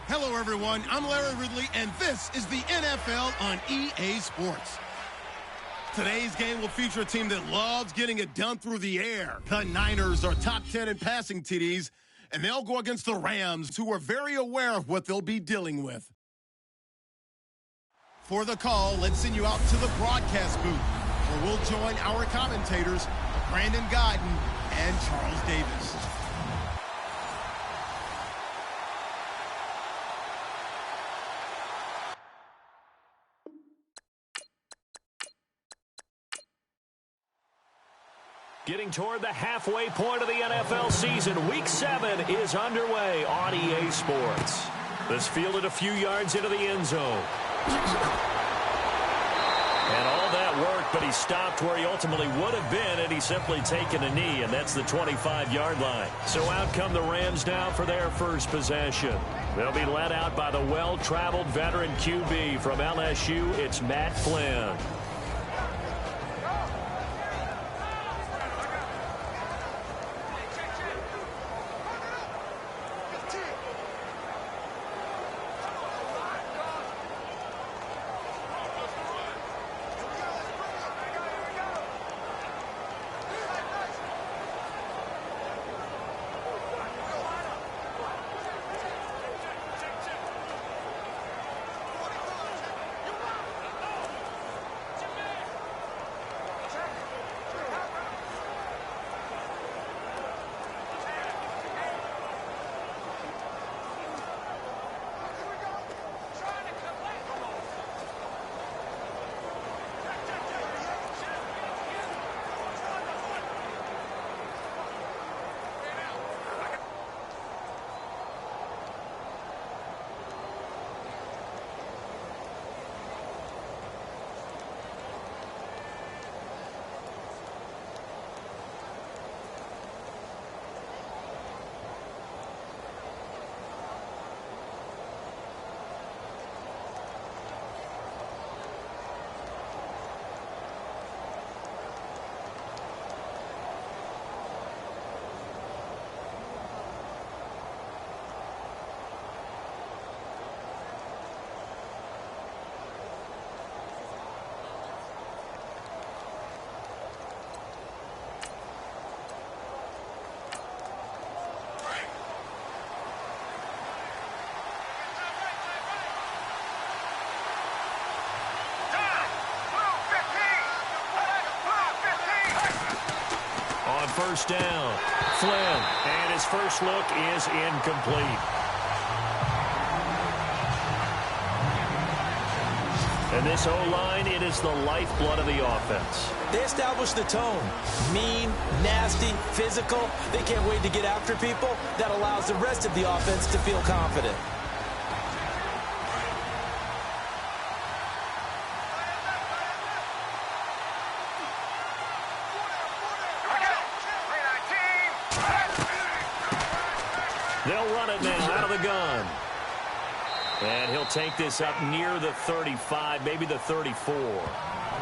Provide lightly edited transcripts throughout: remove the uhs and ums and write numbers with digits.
Hello, everyone. I'm Larry Ridley, and this is the NFL on EA Sports. Today's game will feature a team that loves getting it done through the air. The Niners are top 10 in passing TDs, and they'll go against the Rams, who are very aware of what they'll be dealing with. For the call, let's send you out to the broadcast booth, where we'll join our commentators, Brandon Godden and Charles Davis. Getting toward the halfway point of the NFL season, Week 7 is underway on EA Sports. This fielded a few yards into the end zone. And all that worked, but he stopped where he ultimately would have been had he simply taken a knee, and that's the 25-yard line. So out come the Rams now for their first possession. They'll be led out by the well-traveled veteran QB from LSU. It's Matt Flynn. First down, Flynn, and his first look is incomplete. And this O-line, it is the lifeblood of the offense. They establish the tone. Mean, nasty, physical. They can't wait to get after people. That allows the rest of the offense to feel confident. They'll run it now out of the gun. And he'll take this up near the 35, maybe the 34.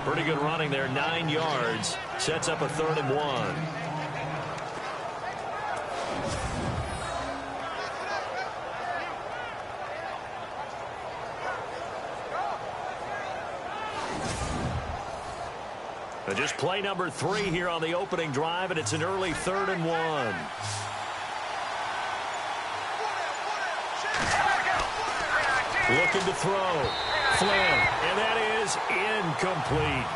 Pretty good running there, 9 yards. Sets up a 3rd and 1. Just play number 3 here on the opening drive, and it's an early 3rd and 1. Looking to throw. Flynn, and that is incomplete.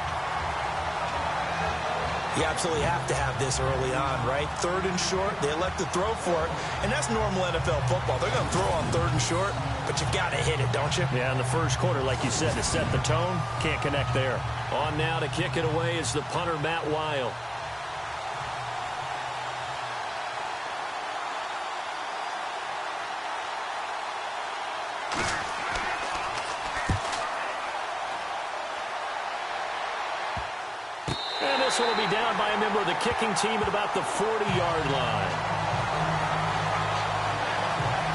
You absolutely have to have this early on, right? 3rd and short, they elect to throw for it, and that's normal NFL football. They're going to throw on 3rd and short, but you've got to hit it, don't you? Yeah, in the first quarter, like you said, to set the tone, can't connect there. On now to kick it away is the punter, Matt Weil. And this one will be down by a member of the kicking team at about the 40-yard line.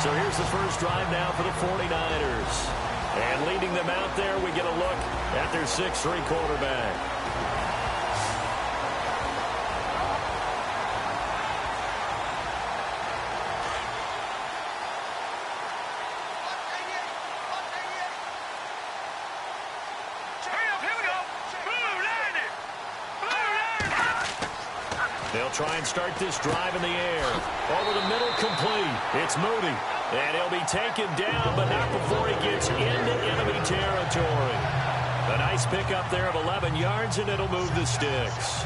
So here's the first drive now for the 49ers. And leading them out there, we get a look at their 6'3" quarterback. They'll try and start this drive in the air. Over the middle, complete. It's Moody. And he'll be taken down, but not before he gets into enemy territory. A nice pickup there of 11 yards, and it'll move the sticks.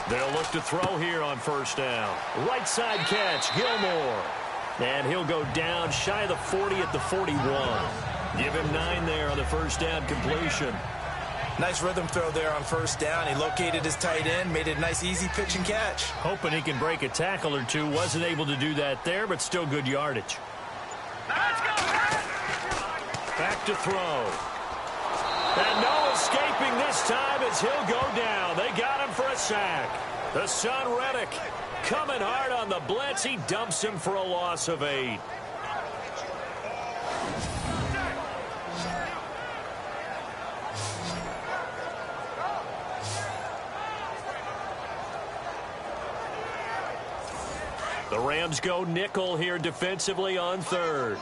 They'll look to throw here on first down. Right side catch, Gilmore. And he'll go down shy of the 40 at the 41. Give him 9 there on the first down completion. Nice rhythm throw there on first down. He located his tight end, made it a nice, easy pitch and catch. Hoping he can break a tackle or two. Wasn't able to do that there, but still good yardage. Let's go. Back to throw. And no escaping this time as he'll go down. They got him for a sack. The son, Reddick, coming hard on the blitz. He dumps him for a loss of 8. The Rams go nickel here defensively on 3rd.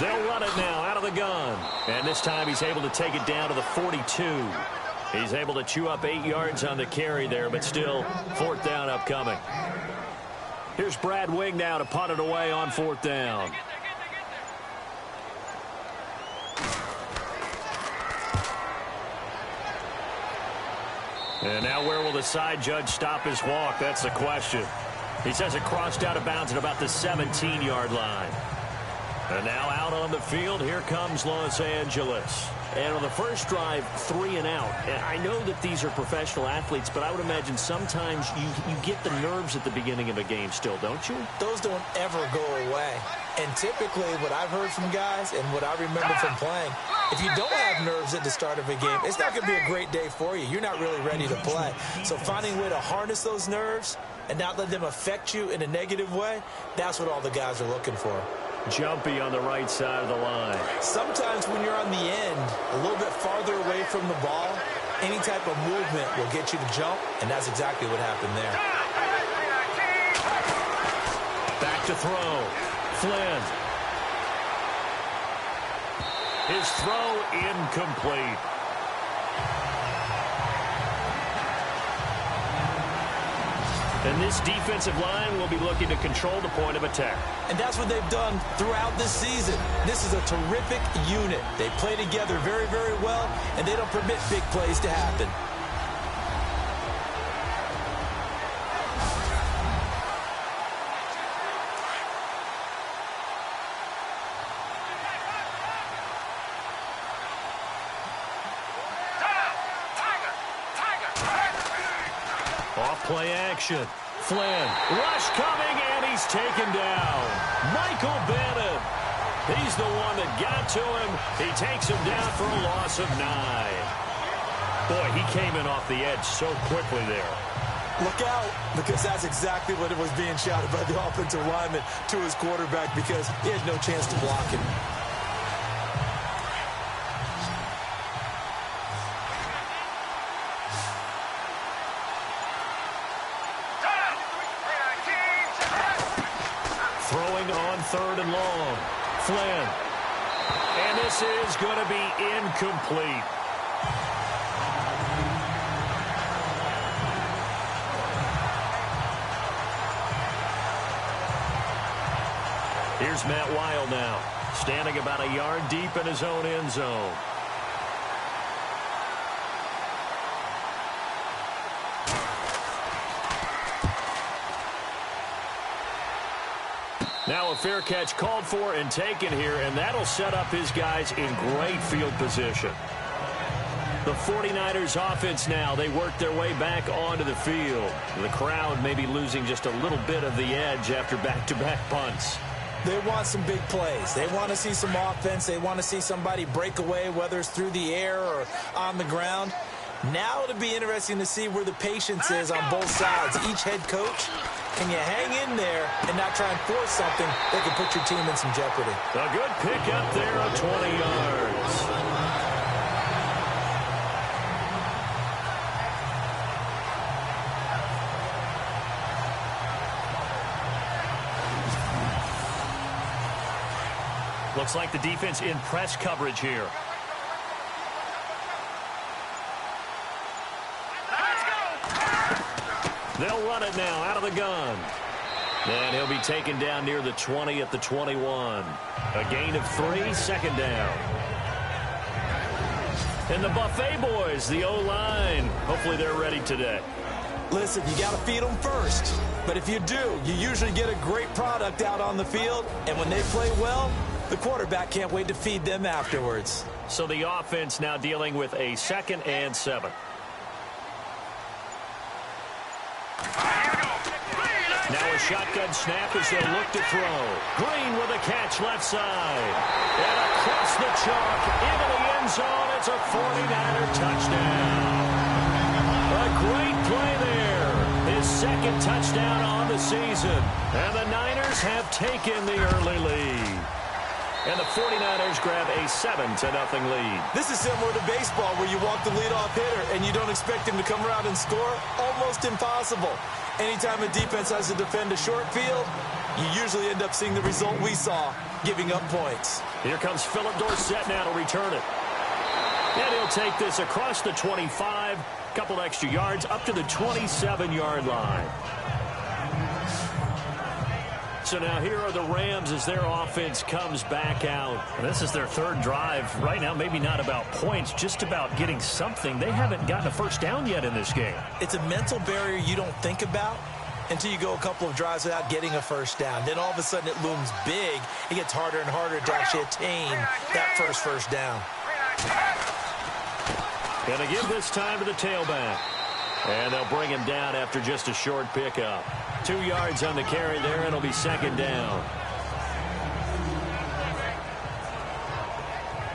They'll run it now out of the gun. And this time he's able to take it down to the 42. He's able to chew up 8 yards on the carry there, but still 4th down upcoming. Here's Brad Wing now to punt it away on 4th down. And now where will the side judge stop his walk? That's the question. He says it crossed out of bounds at about the 17-yard line. And now out on the field, here comes Los Angeles. And on the first drive, 3 and out. And I know that these are professional athletes, but I would imagine sometimes you get the nerves at the beginning of a game still, don't you? Those don't ever go away. And typically what I've heard from guys and what I remember from playing, if you don't have nerves at the start of a game, it's not going to be a great day for you. You're not really ready to play. So finding a way to harness those nerves and not let them affect you in a negative way, that's what all the guys are looking for. Jumpy on the right side of the line. Sometimes when you're on the end, a little bit farther away from the ball, any type of movement will get you to jump, and that's exactly what happened there. Back to throw. Flynn. His throw incomplete. And this defensive line will be looking to control the point of attack. And that's what they've done throughout this season. This is a terrific unit. They play together very, very well, and they don't permit big plays to happen. Off play action. Flynn, rush coming, and he's taken down. Michael Bannon. He's the one that got to him. He takes him down for a loss of 9. Boy, he came in off the edge so quickly there. Look out, because that's exactly what it was being shouted by the offensive lineman to his quarterback, because he had no chance to block him. Throwing on 3rd and long. Flynn. And this is going to be incomplete. Here's Matt Weil now, standing about a yard deep in his own end zone. Now a fair catch called for and taken here, and that'll set up his guys in great field position. The 49ers offense now, they work their way back onto the field. The crowd may be losing just a little bit of the edge after back-to-back punts. They want some big plays. They want to see some offense. They want to see somebody break away, whether it's through the air or on the ground. Now it'll be interesting to see where the patience is on both sides. Each head coach, can you hang in there and not try and force something that could put your team in some jeopardy? A good pick up there of 20 yards. Looks like the defense in press coverage here. They'll run it now out of the gun. And he'll be taken down near the 20 at the 21. A gain of 3, 2nd down. And the Buffet boys, the O-line, hopefully they're ready today. Listen, you got to feed them first. But if you do, you usually get a great product out on the field. And when they play well, the quarterback can't wait to feed them afterwards. So the offense now dealing with a 2nd and 7. Now a shotgun snap as they look to throw. Green with a catch left side. And across the chalk into the end zone. It's a 49er touchdown. A great play there. His 2nd touchdown on the season. And the Niners have taken the early lead. And the 49ers grab a 7-0 lead. This is similar to baseball where you walk the leadoff hitter and you don't expect him to come around and score. Almost impossible. Anytime a defense has to defend a short field, you usually end up seeing the result we saw, giving up points. Here comes Philip Dorsett now to return it. And he'll take this across the 25, couple extra yards up to the 27-yard line. So now here are the Rams as their offense comes back out. This is their 3rd drive. Right now, maybe not about points, just about getting something. They haven't gotten a first down yet in this game. It's a mental barrier you don't think about until you go a couple of drives without getting a first down. Then all of a sudden it looms big. It gets harder and harder to actually attain that first down. Going to give this time to the tailback. And they'll bring him down after just a short pickup. 2 yards on the carry there, and it'll be 2nd down.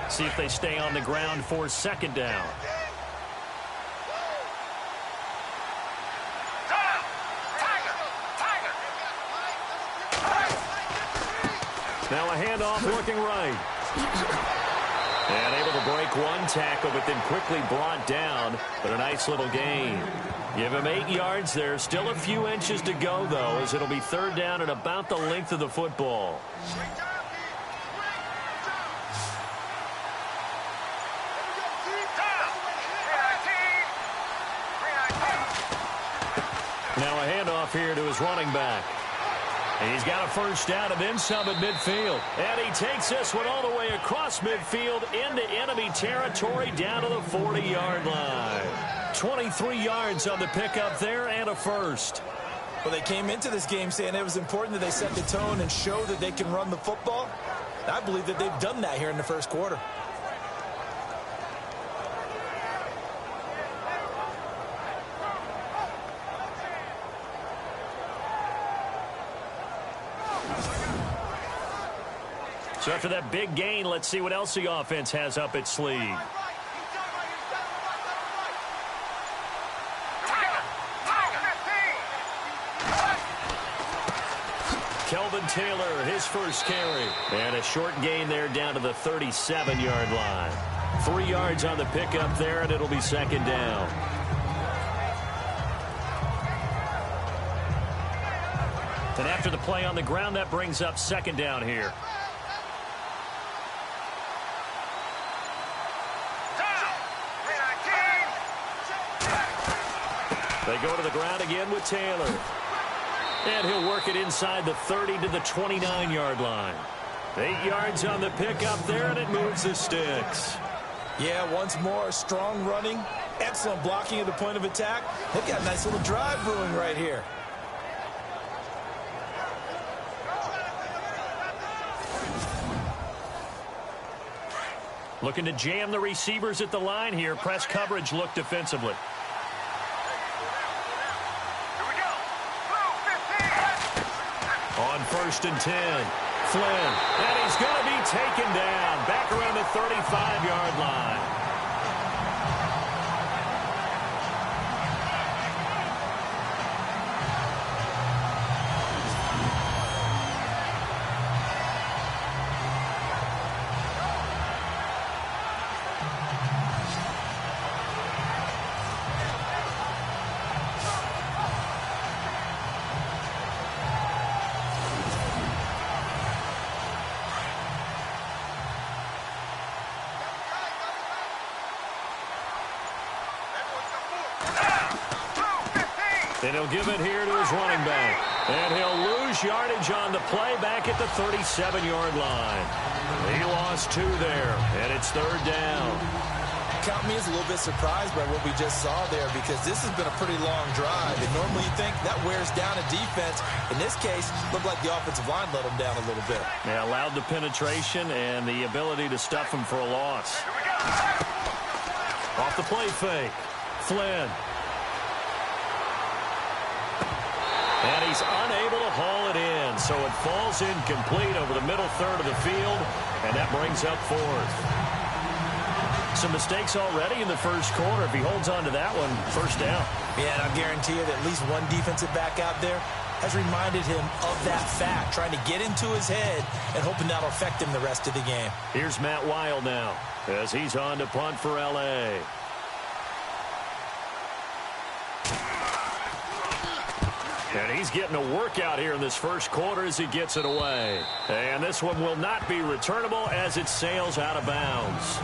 See if they stay on the ground for 2nd down. Now a handoff working right. And able to break one tackle, but then quickly brought down. But a nice little gain. Give him 8 yards there. Still a few inches to go, though, as it'll be 3rd down and about the length of the football. Now a handoff here to his running back. And he's got a first down and then some at midfield. And he takes this one all the way across midfield into enemy territory down to the 40-yard line. 23 yards on the pickup there and a first. Well, they came into this game saying it was important that they set the tone and show that they can run the football. I believe that they've done that here in the first quarter. So after that big gain, let's see what else the offense has up its sleeve. Kelvin Taylor, his first carry. And a short gain there down to the 37-yard line. 3 yards on the pickup there, and it'll be second down. And after the play on the ground, that brings up second down here. They go to the ground again with Taylor. And he'll work it inside the 30 to the 29-yard line. 8 yards on the pickup there, and it moves the sticks. Yeah, once more, strong running, excellent blocking at the point of attack. They've got a nice little drive brewing right here. Looking to jam the receivers at the line here. Press coverage look defensively. On 1st and 10, Flynn, and he's going to be taken down back around the 35-yard line. And he'll give it here to his running back. And he'll lose yardage on the play back at the 37-yard line. He lost 2 there, and it's third down. Count me as a little bit surprised by what we just saw there, because this has been a pretty long drive. And normally you think that wears down a defense. In this case, it looked like the offensive line let them down a little bit. Yeah, allowed the penetration and the ability to stuff him for a loss. Off the play fake. Flynn. And he's unable to haul it in, so it falls incomplete over the middle third of the field, and that brings up 4th. Some mistakes already in the first quarter. If he holds on to that one, first down. Yeah, and I guarantee you that at least one defensive back out there has reminded him of that fact, trying to get into his head and hoping that'll affect him the rest of the game. Here's Matt Wild now as he's on to punt for L.A. And he's getting a workout here in this first quarter as he gets it away. And this one will not be returnable as it sails out of bounds.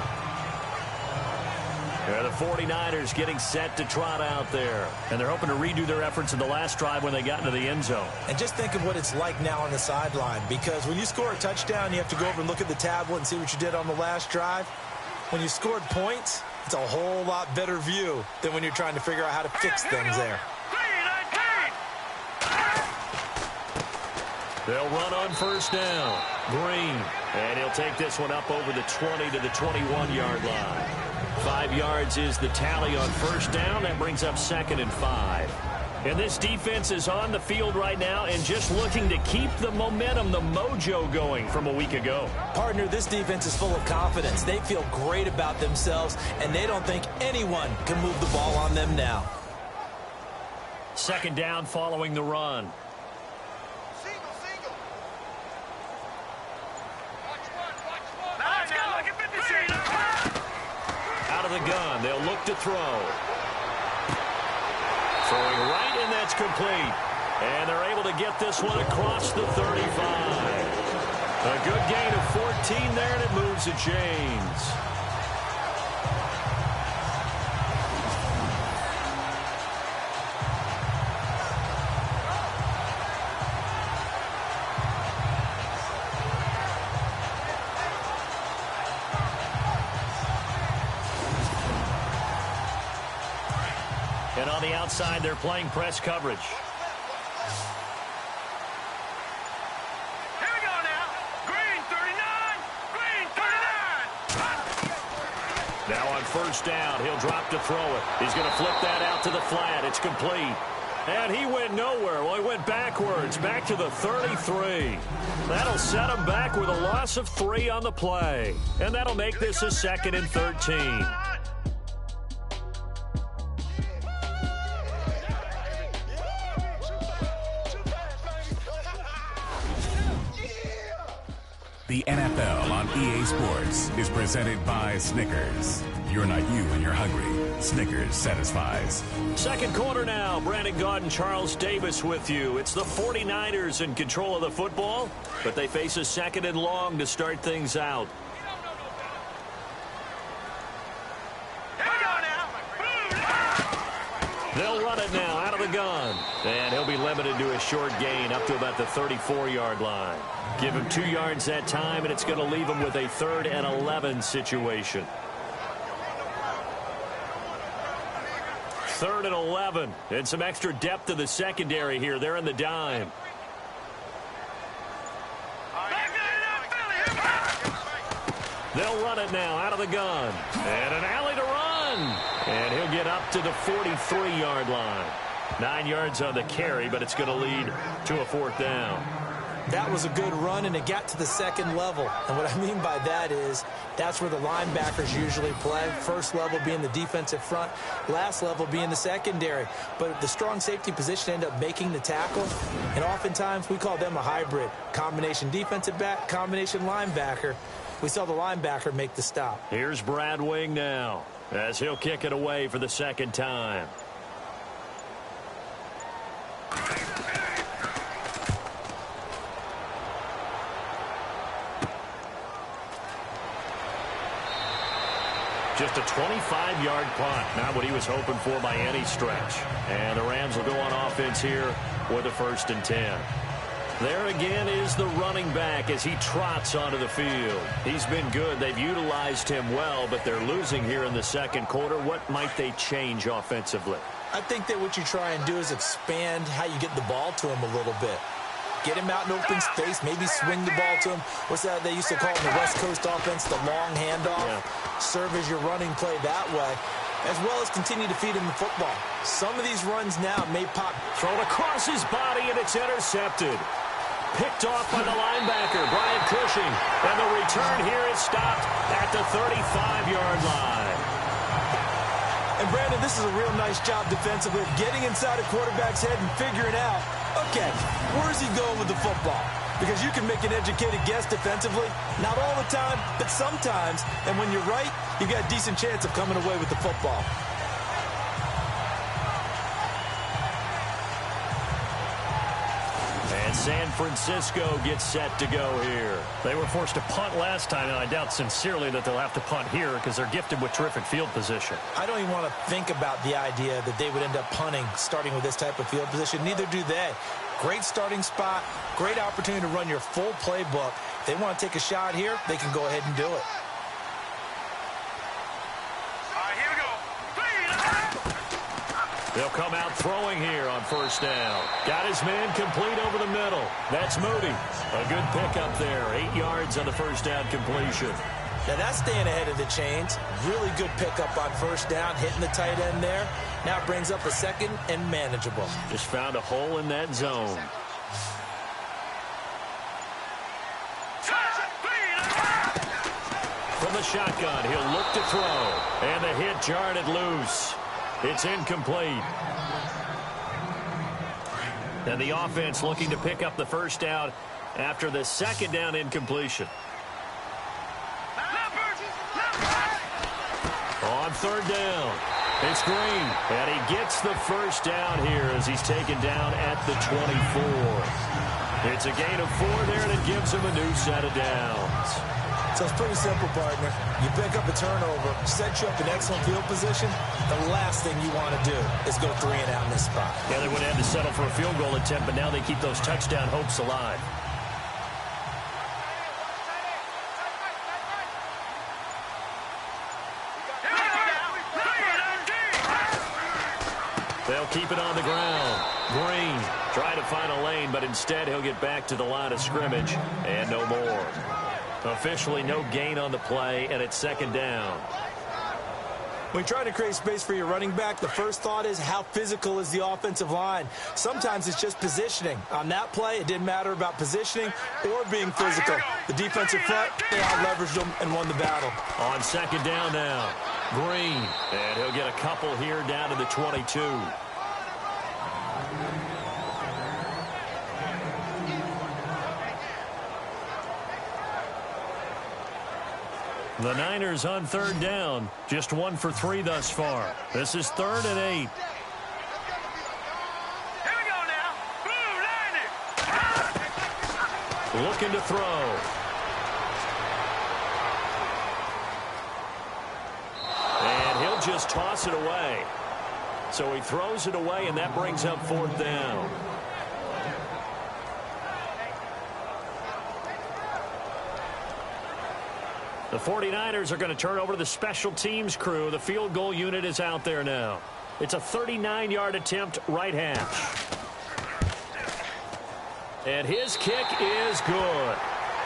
Yeah, the 49ers getting set to trot out there. And they're hoping to redo their efforts in the last drive when they got into the end zone. And just think of what it's like now on the sideline, because when you score a touchdown, you have to go over and look at the tablet and see what you did on the last drive. When you scored points, it's a whole lot better view than when you're trying to figure out how to fix things there. They'll run on first down. Green. And he'll take this one up over the 20 to the 21-yard line. 5 yards is the tally on first down. That brings up 2nd and 5. And this defense is on the field right now and just looking to keep the momentum, the mojo going from a week ago. Partner, this defense is full of confidence. They feel great about themselves, and they don't think anyone can move the ball on them now. 2nd down following the run. Out of the gun, they'll look to throw. Throwing right, and that's complete. And they're able to get this one across the 35. A good gain of 14 there, and it moves the chains. And on the outside, they're playing press coverage. Here we go now. Green 39. Green 39. Now on first down, he'll drop to throw it. He's going to flip that out to the flat. It's complete. And he went nowhere. Well, he went backwards, back to the 33. That'll set him back with a loss of 3 on the play. And that'll make this a 2nd and 13. The NFL on EA Sports is presented by Snickers. You're not you when you're hungry. Snickers satisfies. Second quarter now. Brandon Gaudin and Charles Davis with you. It's the 49ers in control of the football, but they face a 2nd and long to start things out. They'll run it now out of the gun. And he'll be limited to a short gain up to about the 34-yard line. Give him 2 yards that time, and it's going to leave him with a 3rd and 11 situation. 3rd and 11. And some extra depth to the secondary here. They're in the dime. They'll run it now out of the gun. And an alley to run. And he'll get up to the 43-yard line. 9 yards on the carry, but it's going to lead to a 4th down. That was a good run, and it got to the 2nd level. And what I mean by that is that's where the linebackers usually play. First level being the defensive front, last level being the secondary. But the strong safety position ended up making the tackle, and oftentimes we call them a hybrid. Combination defensive back, combination linebacker. We saw the linebacker make the stop. Here's Brad Wing now as he'll kick it away for the 2nd time. Just a 25-yard punt, not what he was hoping for by any stretch. And the Rams will go on offense here with a 1st and 10. There again is the running back as he trots onto the field. He's been good. They've utilized him well, but they're losing here in the 2nd quarter. What might they change offensively? I think that what you try and do is expand how you get the ball to him a little bit. Get him out in open space, maybe swing the ball to him. What's that they used to call in the West Coast offense, the long handoff? Yeah. Serve as your running play that way, as well as continue to feed him the football. Some of these runs now may pop. Thrown across his body, and it's intercepted. Picked off by the linebacker, Brian Cushing. And the return here is stopped at the 35-yard line. And, Brandon, this is a real nice job defensively of getting inside a quarterback's head and figuring out, okay, where's he going with the football? Because you can make an educated guess defensively. Not all the time, but sometimes. And when you're right, you got a decent chance of coming away with the football. And San Francisco gets set to go here. They were forced to punt last time, and I doubt sincerely that they'll have to punt here because they're gifted with terrific field position. I don't even want to think about the idea that they would end up punting starting with this type of field position. Neither do they. Great starting spot, great opportunity to run your full playbook. If they want to take a shot here, they can go ahead and do it. They'll come out throwing here on 1st down. Got his man complete over the middle. That's Moody. A good pickup there. 8 yards on the 1st down completion. Now that's staying ahead of the chains. Really good pickup on 1st down, hitting the tight end there. Now it brings up a 2nd and manageable. Just found a hole in that zone. From the shotgun, he'll look to throw. And the hit jarred it loose. It's incomplete. And the offense looking to pick up the 1st down after the 2nd down incompletion. On 3rd down, it's Green. And he gets the 1st down here as he's taken down at the 24. It's a gain of 4 there, and it gives him a new set of downs. So it's pretty simple, partner. You pick up a turnover, set you up in excellent field position. The last thing you want to do is go 3 and out in this spot. Yeah, they would have had to settle for a field goal attempt, but now they keep those touchdown hopes alive. They'll keep it on the ground. Green trying to find a lane, but instead he'll get back to the line of scrimmage and no more. Officially no gain on the play, and it's 2nd down. When trying to create space for your running back, the first thought is how physical is the offensive line. Sometimes it's just positioning. On that play, it didn't matter about positioning or being physical. The defensive front, they out-leveraged them and won the battle. On second down now, Green. And he'll get a couple here down to the 22. The Niners on third down. Just 1 for 3 thus far. This is 3rd and 8. Here we go now. Blue Lightning. Looking to throw. And he'll just toss it away. So he throws it away, and that brings up 4th down. The 49ers are going to turn over to the special teams crew. The field goal unit is out there now. It's a 39-yard attempt, right hash. And his kick is good.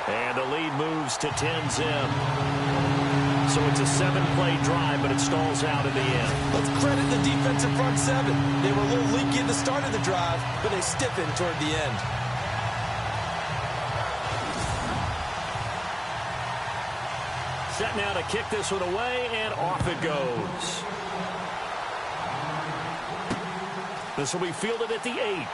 And the lead moves to 10-zip. So it's a 7-play drive, but it stalls out in the end. Let's credit the defensive front 7. They were a little leaky at the start of the drive, but they stiffened toward the end. Set now to kick this one away, and off it goes. This will be fielded at the 8.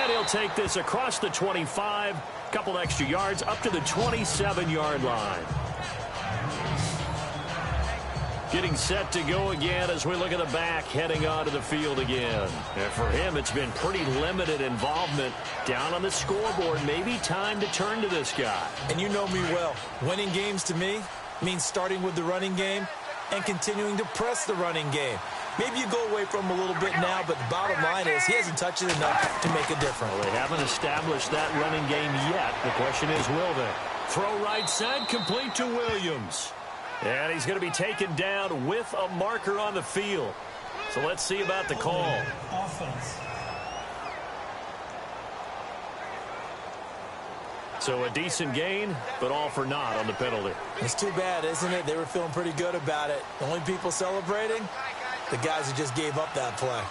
And he'll take this across the 25, couple extra yards, up to the 27-yard line. Getting set to go again as we look at the back heading onto the field again. And for him, it's been pretty limited involvement down on the scoreboard. Maybe time to turn to this guy. And you know me well. Winning games to me means starting with the running game and continuing to press the running game. Maybe you go away from him a little bit now, but the bottom line is he hasn't touched it enough to make a difference. Well, they haven't established that running game yet. The question is, will they? Throw right side, complete to Williams. And he's going to be taken down with a marker on the field. So let's see about the call. Offense. So a decent gain, but all for naught on the penalty. It's too bad, isn't it? They were feeling pretty good about it. The only people celebrating, the guys who just gave up that play.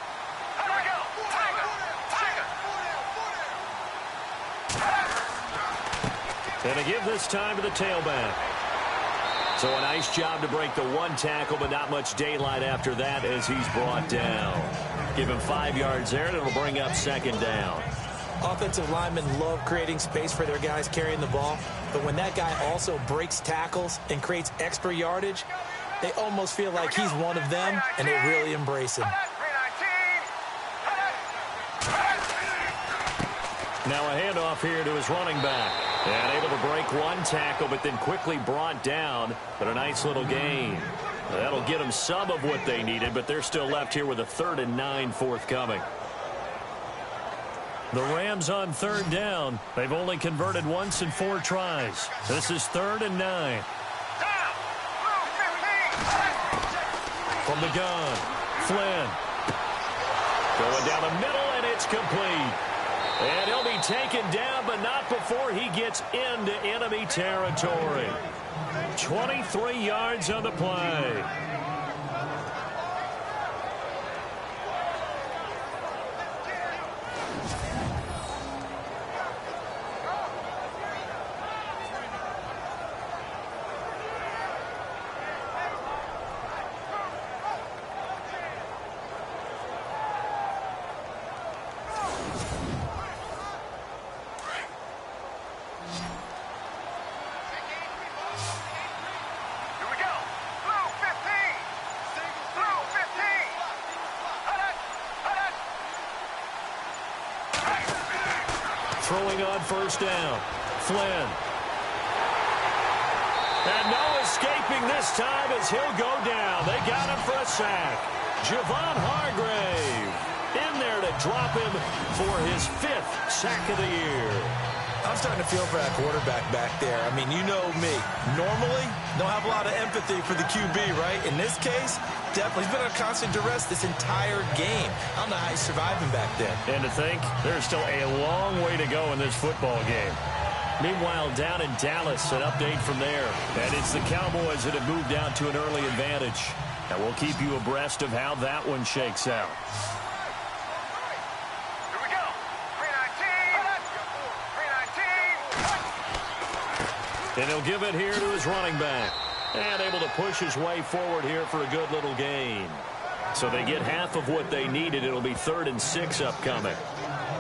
And to give this time to the tailback. So a nice job to break the 1 tackle, but not much daylight after that as he's brought down. Give him 5 yards there, and it'll bring up 2nd down. Offensive linemen love creating space for their guys carrying the ball, but when that guy also breaks tackles and creates extra yardage, they almost feel like he's one of them, and they really embrace him. Now a handoff here to his running back. And able to break 1 tackle, but then quickly brought down. But a nice little gain. That'll get them some of what they needed, but they're still left here with a 3rd and 9 forthcoming. The Rams on 3rd down. They've only converted once in 4 tries. This is 3rd and 9. From the gun, Flynn. Going down the middle, and it's complete. And he'll be taken down, but not before he gets into enemy territory. 23 yards on the play. Throwing on 1st down. Flynn. And no escaping this time as he'll go down. They got him for a sack. Javon Hargrave in there to drop him for his 5th sack of the year. I'm starting to feel for that quarterback back there. I mean, you know me. Normally, don't have a lot of empathy for the QB, right? In this case, definitely. He's been under constant duress this entire game. I don't know how he's surviving back there. And to think, there's still a long way to go in this football game. Meanwhile, down in Dallas, an update from there. And it's the Cowboys that have moved out to an early advantage. And we'll keep you abreast of how that one shakes out. Here we go. 319. 319. And he'll give it here to his running back. And able to push his way forward here for a good little gain. So they get half of what they needed. It'll be 3rd and 6 upcoming.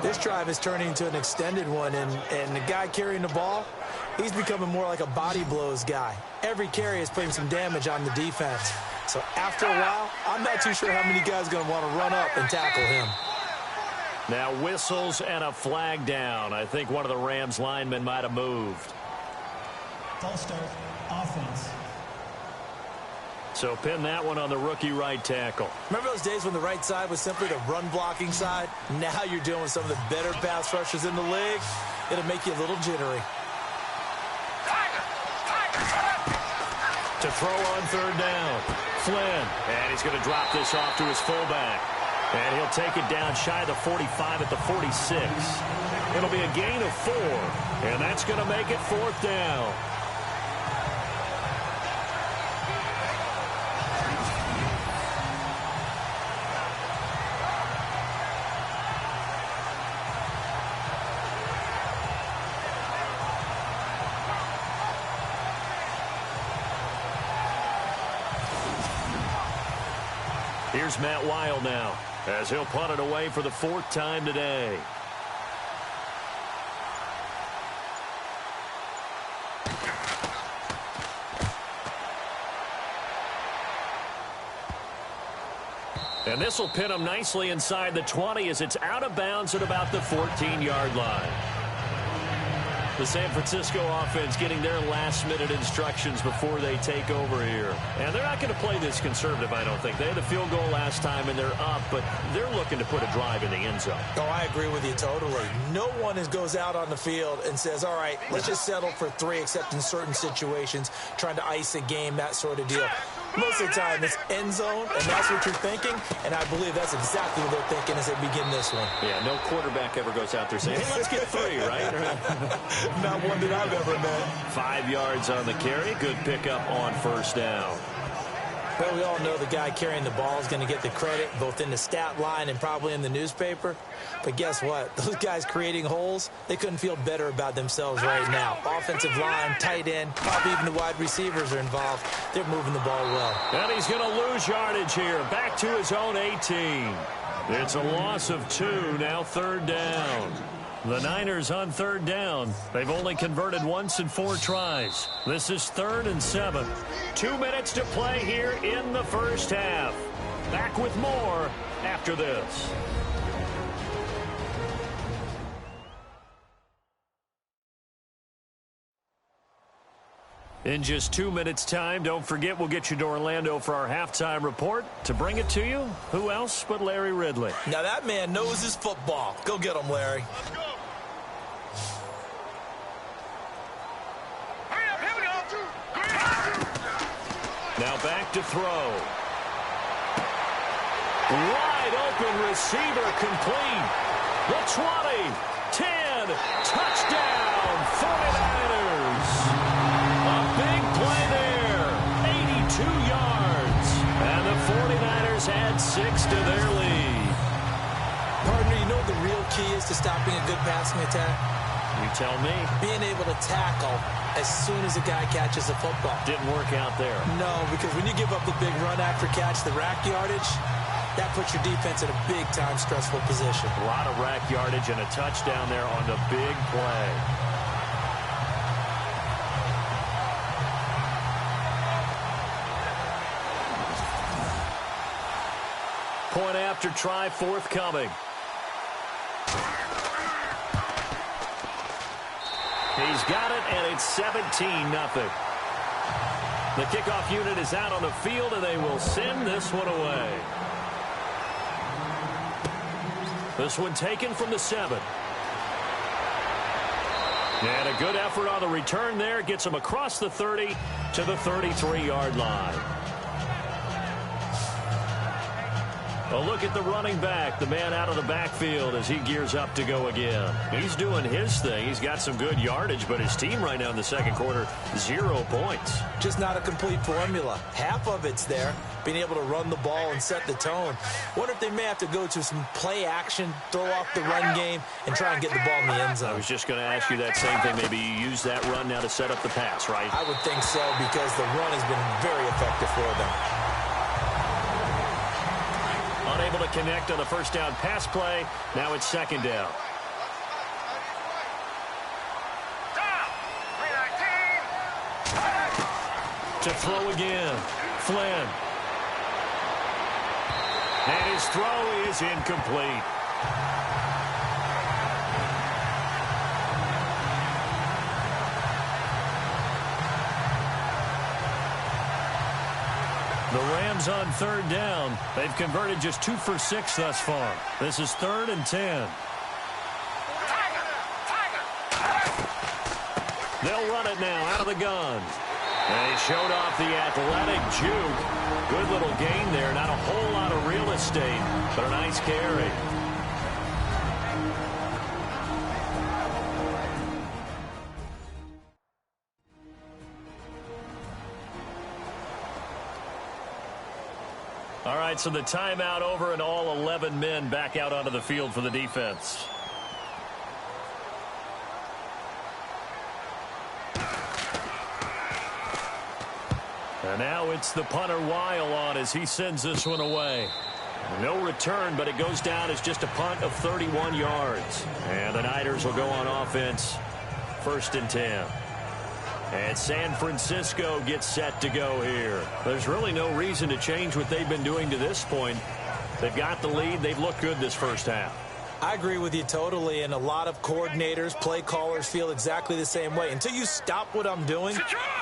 This drive is turning into an extended one, and the guy carrying the ball, he's becoming more like a body blows guy. Every carry is putting some damage on the defense. So after a while, I'm not too sure how many guys are going to want to run up and tackle him. Now whistles and a flag down. I think one of the Rams linemen might have moved. False start, offense. So pin that one on the rookie right tackle. Remember those days when the right side was simply the run-blocking side? Now you're dealing with some of the better pass rushers in the league. It'll make you a little jittery. To throw on 3rd down. Flynn. And he's going to drop this off to his fullback. And he'll take it down shy of the 45 at the 46. It'll be a gain of 4. And that's going to make it 4th down. Here's Matt Wild now, as he'll punt it away for the 4th time today. And this will pin him nicely inside the 20 as it's out of bounds at about the 14-yard line. The San Francisco offense getting their last-minute instructions before they take over here. And they're not going to play this conservative, I don't think. They had the field goal last time, and they're up, but they're looking to put a drive in the end zone. Oh, I agree with you totally. No one goes out on the field and says, all right, let's just settle for 3, except in certain situations, trying to ice a game, that sort of deal. Most of the time, it's end zone, and that's what you're thinking, and I believe that's exactly what they're thinking as they begin this one. Yeah, no quarterback ever goes out there saying, hey, let's get 3, right? Not one that I've ever met. 5 yards on the carry. Good pickup on 1st down. Well, we all know the guy carrying the ball is going to get the credit, both in the stat line and probably in the newspaper. But guess what? Those guys creating holes, they couldn't feel better about themselves right now. Offensive line, tight end, probably even the wide receivers are involved. They're moving the ball well. And he's going to lose yardage here. Back to his own 18. It's a loss of 2, now 3rd down. The Niners on 3rd down. They've only converted once in 4 tries. This is 3rd and 7. 2 minutes to play here in the 1st half. Back with more after this. In just 2 minutes' time, don't forget we'll get you to Orlando for our halftime report. To bring it to you, who else but Larry Ridley? Now that man knows his football. Go get him, Larry. Let's go. Hurry up, here we go. Now back to throw. Wide open receiver complete. The 20, 10, touchdown, 49ers. A big play there, 82 yards. And the 49ers add 6 to their lead. Partner, you know what the real key is to stopping a good passing attack? You tell me. Being able to tackle as soon as a guy catches the football. Didn't work out there. No, because when you give up the big run after catch, the rack yardage, that puts your defense in a big-time stressful position. A lot of rack yardage and a touchdown there on the big play. Point after try forthcoming. He's got it, and it's 17-0. The kickoff unit is out on the field, and they will send this one away. This one taken from the 7. And a good effort on the return there. Gets him across the 30 to the 33-yard line. A look at the running back, the man out of the backfield as he gears up to go again. He's doing his thing. He's got some good yardage, but his team right now in the second quarter, 0 points. Just not a complete formula. Half of it's there, being able to run the ball and set the tone. Wonder if they may have to go to some play action, throw off the run game, and try and get the ball in the end zone. I was just going to ask you that same thing. Maybe you use that run now to set up the pass, right? I would think so, because the run has been very effective for them. Unable to connect on the first down pass play. Now it's second down. To throw again. Flynn. And his throw is incomplete. The Rams on third down. They've converted just 2 for 6 thus far. This is 3rd and 10. They'll run it now out of the gun. And he showed off the athletic juke. Good little gain there. Not a whole lot of real estate, but a nice carry. All right, so the timeout over and all 11 men back out onto the field for the defense. And now it's the punter Weil on as he sends this one away. No return, but it goes down as just a punt of 31 yards. And the Niners will go on offense, 1st and 10. And San Francisco gets set to go here. There's really no reason to change what they've been doing to this point. They've got the lead. They've looked good this first half. I agree with you totally, and a lot of coordinators, play callers feel exactly the same way. Until you stop what I'm doing,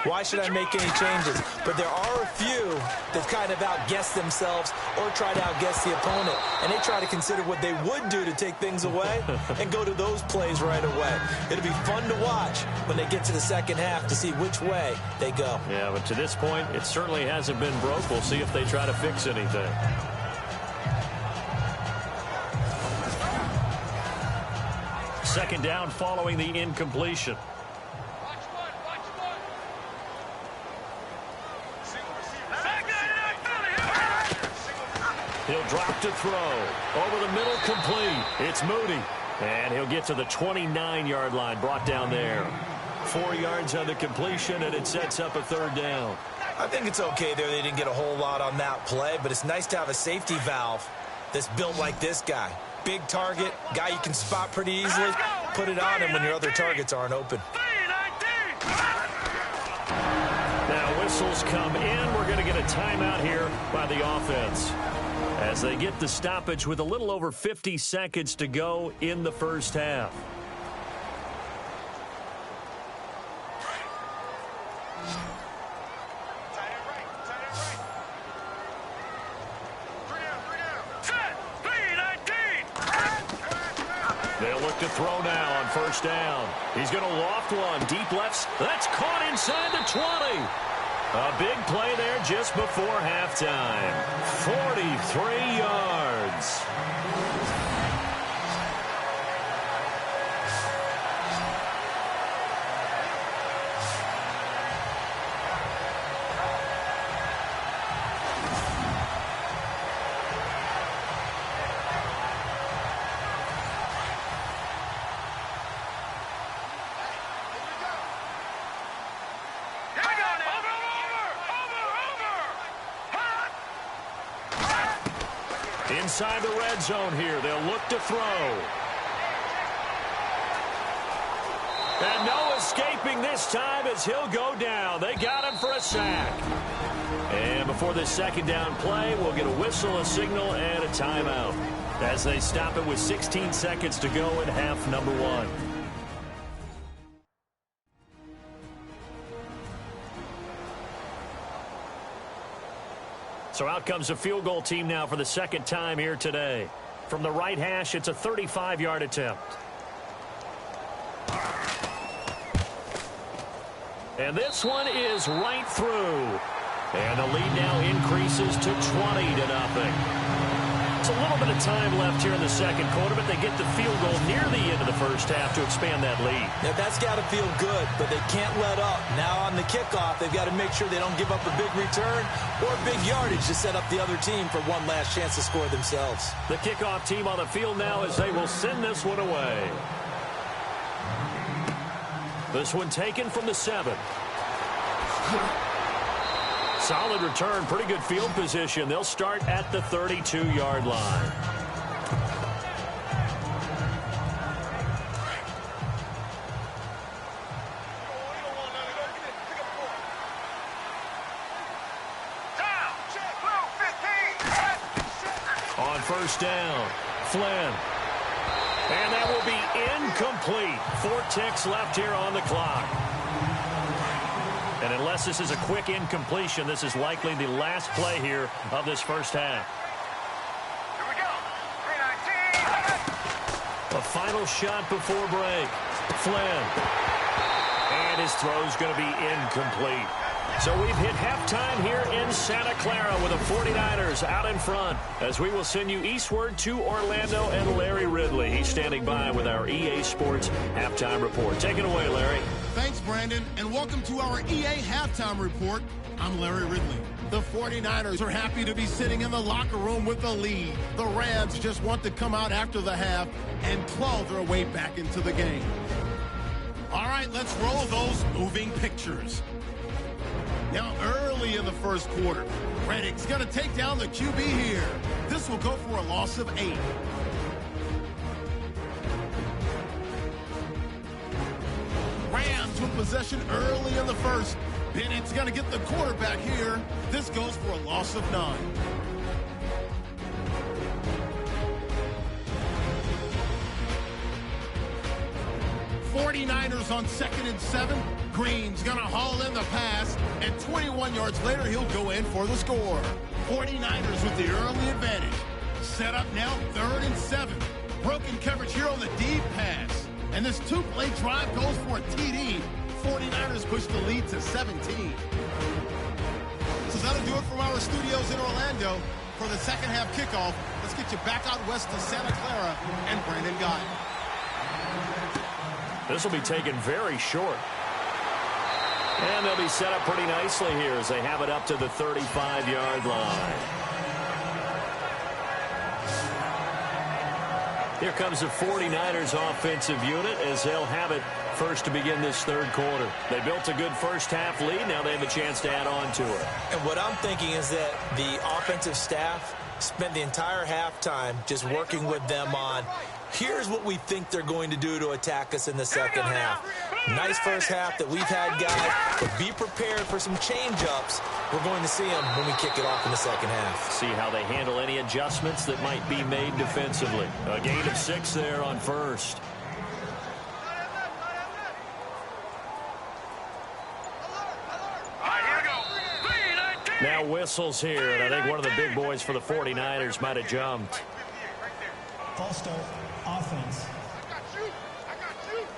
why should I make any changes? But there are a few that kind of outguess themselves or try to outguess the opponent, and they try to consider what they would do to take things away and go to those plays right away. It'll be fun to watch when they get to the second half to see which way they go. Yeah, but to this point, it certainly hasn't been broke. We'll see if they try to fix anything. Second down following the incompletion. He'll drop to throw. Over the middle, complete. It's Moody. And he'll get to the 29-yard line, brought down there. 4 yards on the completion, and it sets up a 3rd down. I think it's okay there. They didn't get a whole lot on that play, but it's nice to have a safety valve that's built like this guy. Big target, guy you can spot pretty easily. Put it on him when your other targets aren't open. Now whistles come in. We're going to get a timeout here by the offense as they get the stoppage with a little over 50 seconds to go in the first half. They'll look to throw now on first down. He's going to loft one. Deep lefts. That's caught inside the 20. A big play there just before halftime. 43 yards. Inside the red zone here. They'll look to throw. And no escaping this time as he'll go down. They got him for a sack. And before this second down play, we'll get a whistle, a signal, and a timeout as they stop it with 16 seconds to go in half number 1. So out comes a field goal team now for the second time here today. From the right hash, it's a 35-yard attempt. And this one is right through. And the lead now increases to 20-0. a little bit of time left here in the second quarter, but they get the field goal near the end of the first half to expand that lead. Now, that's got to feel good, but they can't let up. Now on the kickoff, they've got to make sure they don't give up a big return or big yardage to set up the other team for one last chance to score themselves. The kickoff team on the field now as they will send this one away. This one taken from the 7. Solid return, pretty good field position. They'll start at the 32-yard line. On first down, Flynn. And that will be incomplete. 4 ticks left here on the clock. And unless this is a quick incompletion, this is likely the last play here of this first half. Here we go. 319. A final shot before break. Flynn. And his throw's going to be incomplete. So we've hit halftime here in Santa Clara with the 49ers out in front as we will send you eastward to Orlando and Larry Ridley. He's standing by with our EA Sports halftime report. Take it away, Larry. Thanks, Brandon, and welcome to our EA Halftime Report. I'm Larry Ridley. The 49ers are happy to be sitting in the locker room with the lead. The Rams just want to come out after the half and claw their way back into the game. All right, let's roll those moving pictures. Now, early in the first quarter, Reddick's going to take down the QB here. This will go for a loss of 8. Rams with possession early in the first. Bennett's going to get the quarterback here. This goes for a loss of 9. '49ers on 2nd and 7. Green's going to haul in the pass, and 21 yards later, he'll go in for the score. 49ers with the early advantage. Set up now, 3rd and 7. Broken coverage here on the deep pass. And this 2-play drive goes for a TD. 49ers push the lead to 17. So that'll do it from our studios in Orlando for the second half kickoff. Let's get you back out west to Santa Clara and Brandon Guy. This will be taken very short. And they'll be set up pretty nicely here as they have it up to the 35-yard line. Here comes the 49ers offensive unit as they'll have it first to begin this third quarter. They built a good first half lead. Now they have a chance to add on to it. And what I'm thinking is that the offensive staff spent the entire halftime just working with them on, here's what we think they're going to do to attack us in the second half. Nice first half that we've had, guys, but be prepared for some change-ups. We're going to see them when we kick it off in the second half. See how they handle any adjustments that might be made defensively. A gain of 6 there on first. Now whistles here, and I think one of the big boys for the 49ers might have jumped. False start, offense.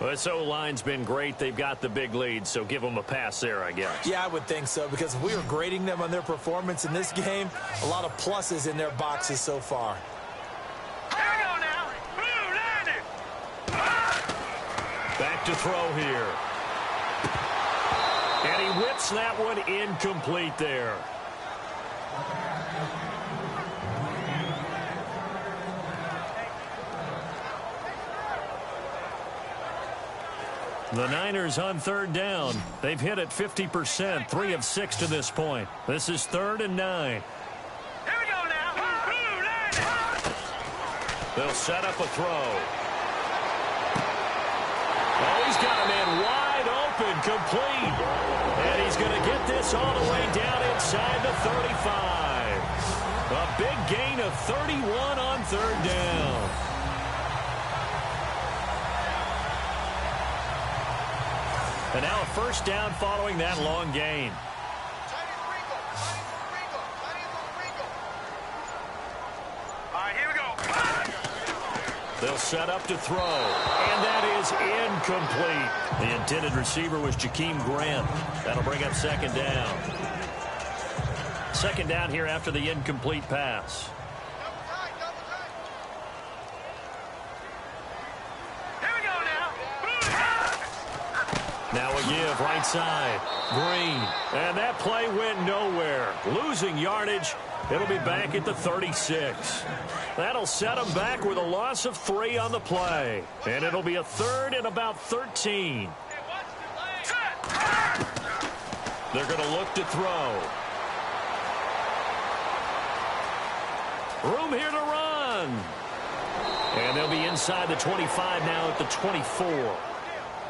Well, this O-line's been great. They've got the big lead, so give them a pass there, I guess. Yeah, I would think so, because if we were grading them on their performance in this game, a lot of pluses in their boxes so far. Back to throw here. And he whips that one incomplete there. The Niners on 3rd down. They've hit it 50%, 3 of 6 to this point. This is 3rd and 9. Here we go now. They'll set up a throw. Oh, he's got a man wide open, complete. And he's going to get this all the way down inside the 35. A big gain of 31 on 3rd down. And now a first down following that long gain. All right, here we go. They'll set up to throw. And that is incomplete. The intended receiver was Jakeem Grant. That'll bring up 2nd down. 2nd down here after the incomplete pass. a give right side. Green. And that play went nowhere. Losing yardage. It'll be back at the 36. That'll set them back with a loss of 3 on the play. And it'll be a 3rd and about 13. They're going to look to throw. Room here to run. And they'll be inside the 25 now at the 24.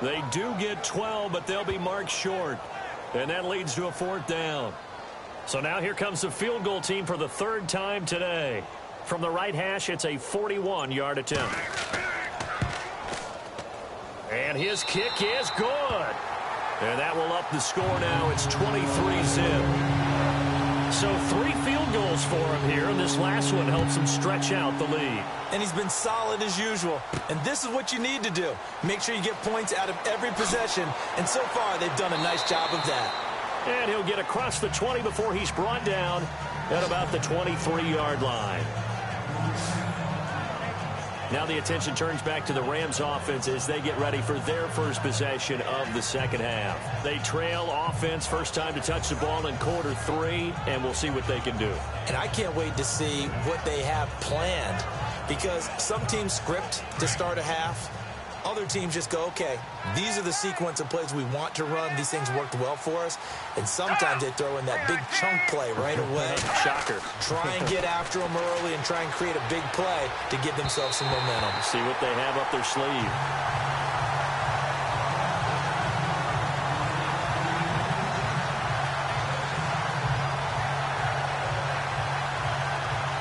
They do get 12, but they'll be marked short. And that leads to a 4th down. So now here comes the field goal team for the 3rd time today. From the right hash, it's a 41-yard attempt. And his kick is good. And that will up the score now. It's 23-zip. So 3 field goals for him here, and this last one helps him stretch out the lead. And he's been solid as usual. And this is what you need to do. Make sure you get points out of every possession. And so far, they've done a nice job of that. And he'll get across the 20 before he's brought down at about the 23-yard line. Now the attention turns back to the Rams offense as they get ready for their first possession of the second half. They trail offense, first time to touch the ball in quarter 3, and we'll see what they can do. And I can't wait to see what they have planned, because some teams script to start a half. Other teams just go, okay, these are the sequence of plays we want to run. These things worked well for us. And sometimes they throw in that big chunk play right away. Shocker. Try and get after them early and try and create a big play to give themselves some momentum. See what they have up their sleeve.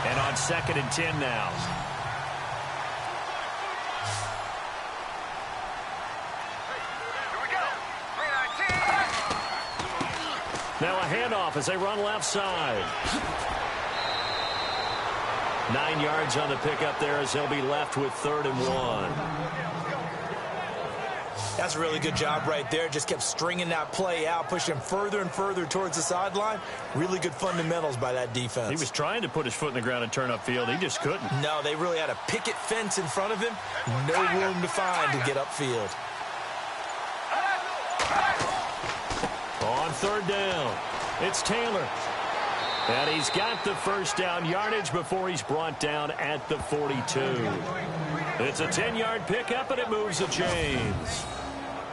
And on 2nd and 10 now. Now a handoff as they run left side. 9 yards on the pickup there as they'll be left with 3rd and 1. That's a really good job right there. Just kept stringing that play out, pushing him further and further towards the sideline. Really good fundamentals by that defense. He was trying to put his foot in the ground and turn upfield. He just couldn't. No, they really had a picket fence in front of him. No room to find to get upfield. On 3rd down, it's Taylor. And he's got the first down yardage before he's brought down at the 42. It's a 10-yard pickup, and it moves the chains.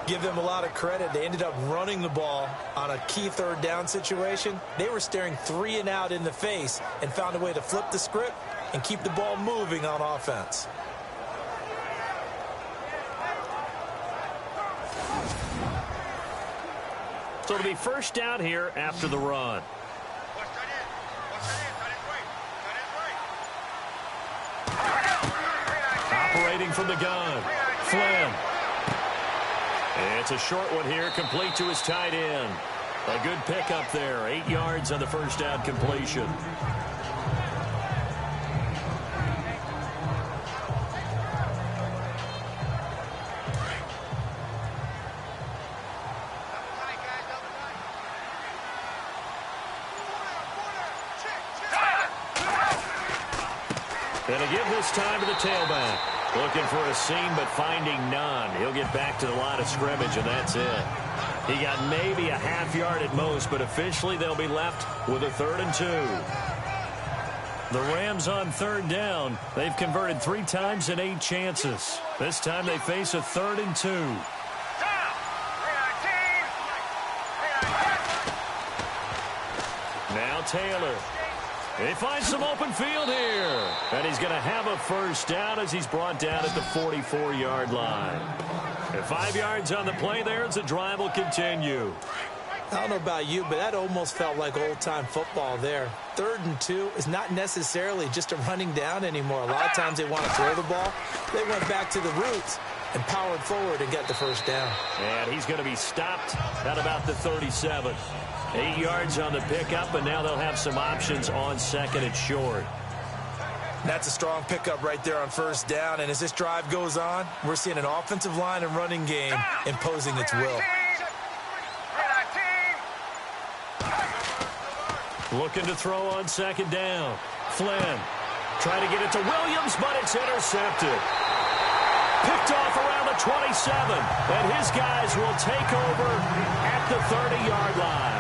Give them a lot of credit. They ended up running the ball on a key 3rd down situation. They were staring 3 and out in the face and found a way to flip the script and keep the ball moving on offense. So it'll be first down here after the run. Operating from the gun, Flynn. It's a short one here, complete to his tight end. A good pickup there, 8 yards on the first down completion. And a give this time to the tailback. Looking for a seam, but finding none. He'll get back to the line of scrimmage, and that's it. He got maybe a half yard at most, but officially they'll be left with a 3rd and 2. The Rams on 3rd down. They've converted 3 times in 8 chances. This time they face a 3rd and 2. Now Taylor. He finds some open field here. And he's going to have a first down as he's brought down at the 44-yard line. And 5 yards on the play there as the drive will continue. I don't know about you, but that almost felt like old-time football there. 3rd and 2 is not necessarily just a running down anymore. A lot of times they want to throw the ball. They went back to the roots and powered forward and got the first down. And he's going to be stopped at about the 37. 8 yards on the pickup, and now they'll have some options on 2nd and short. That's a strong pickup right there on first down, and as this drive goes on, we're seeing an offensive line and running game imposing its will. Looking to throw on 2nd down. Flynn trying to get it to Williams, but it's intercepted. Picked off around the 27, and his guys will take over at the 30-yard line.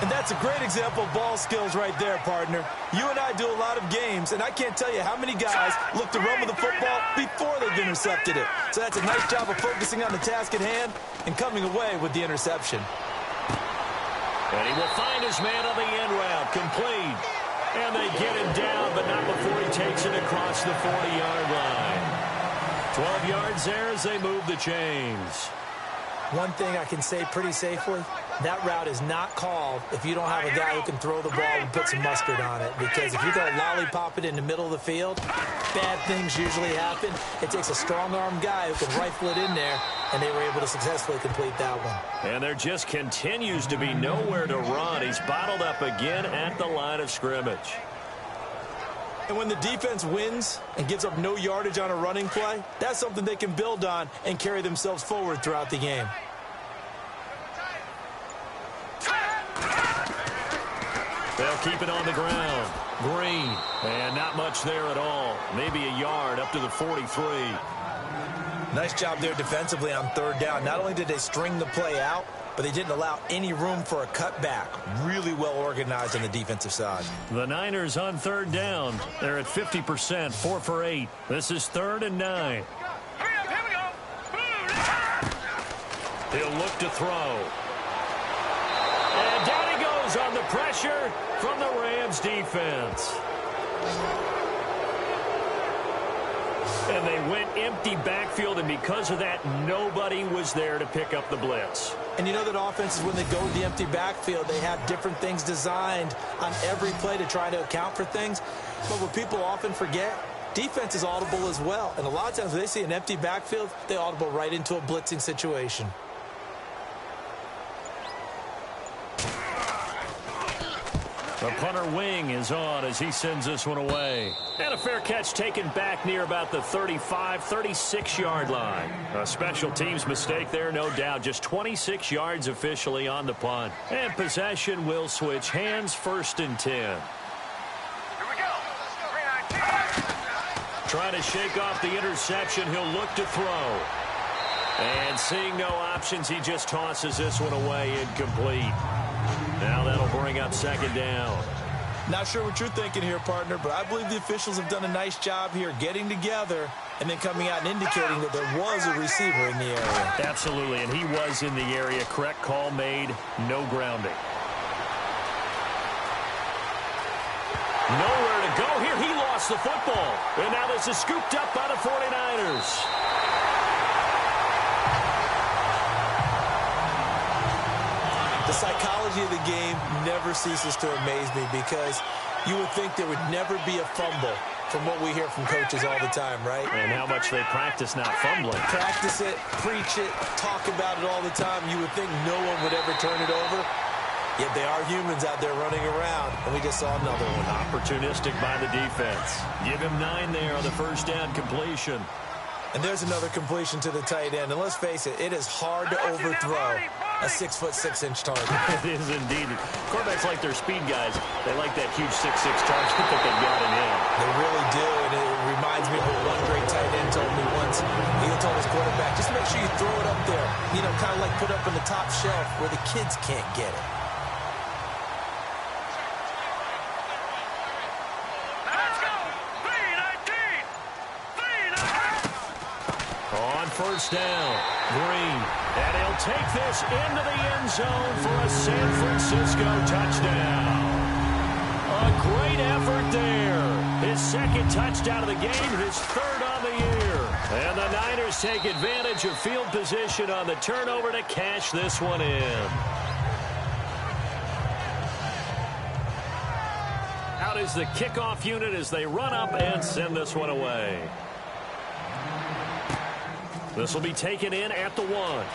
And that's a great example of ball skills right there, partner. You and I do a lot of games, and I can't tell you how many guys look to run with the football before they've intercepted it. So that's a nice job of focusing on the task at hand and coming away with the interception. And he will find his man on the end route, complete. And they get him down, but not before he takes it across the 40-yard line. 12 yards there as they move the chains. One thing I can say pretty safely, that route is not called if you don't have a guy who can throw the ball and put some mustard on it. Because if you go lollipop it in the middle of the field, bad things usually happen. It takes a strong-armed guy who can rifle it in there, and they were able to successfully complete that one. And there just continues to be nowhere to run. He's bottled up again at the line of scrimmage. And when the defense wins and gives up no yardage on a running play, that's something they can build on and carry themselves forward throughout the game. They'll keep it on the ground. Green. And not much there at all. Maybe a yard up to the 43. Nice job there defensively on third down. Not only did they string the play out, but they didn't allow any room for a cutback. Really well organized on the defensive side. The Niners on third down. They're at 50%, 4 for 8. This is 3rd and 9. He'll look to throw. And down he goes on the pressure from the Rams defense. And they went empty backfield, and because of that, nobody was there to pick up the blitz. And you know that offenses, when they go to the empty backfield, they have different things designed on every play to try to account for things. But what people often forget, defense is audible as well. And a lot of times when they see an empty backfield, they audible right into a blitzing situation. The punter wing is on as he sends this one away. And a fair catch taken back near about the 35, 36-yard line. A special teams mistake there, no doubt. Just 26 yards officially on the punt. And possession will switch hands, 1st and 10. Here we go. 3-19. Trying to shake off the interception. He'll look to throw. And seeing no options, he just tosses this one away, incomplete. Now that'll bring up 2nd down. Not sure what you're thinking here, partner, but I believe the officials have done a nice job here getting together and then coming out and indicating that there was a receiver in the area. Absolutely, and he was in the area. Correct call made, no grounding. Nowhere to go here. He lost the football. And now this is scooped up by the 49ers. The psychology of the game never ceases to amaze me because you would think there would never be a fumble from what we hear from coaches all the time, right? And how much they practice not fumbling. Practice it, preach it, talk about it all the time. You would think no one would ever turn it over. Yet they are humans out there running around, and we just saw another one. Opportunistic by the defense. Give him 9 there on the 1st down completion. And there's another completion to the tight end. And let's face it, it is hard to overthrow a 6'6" target. It is indeed. Quarterbacks like their speed guys. They like that huge 6'6" target that they've got in him. They really do, and it reminds me of what one great tight end told me once. He told his quarterback, just make sure you throw it up there. You know, kind of like put up on the top shelf where the kids can't get it. Let's go. 3-19. 3-19. On 1st down, Green. And he'll take this into the end zone for a San Francisco touchdown. A great effort there. His 2nd touchdown of the game, his 3rd on the year. And the Niners take advantage of field position on the turnover to cash this one in. Out is the kickoff unit as they run up and send this one away. This will be taken in at the 1.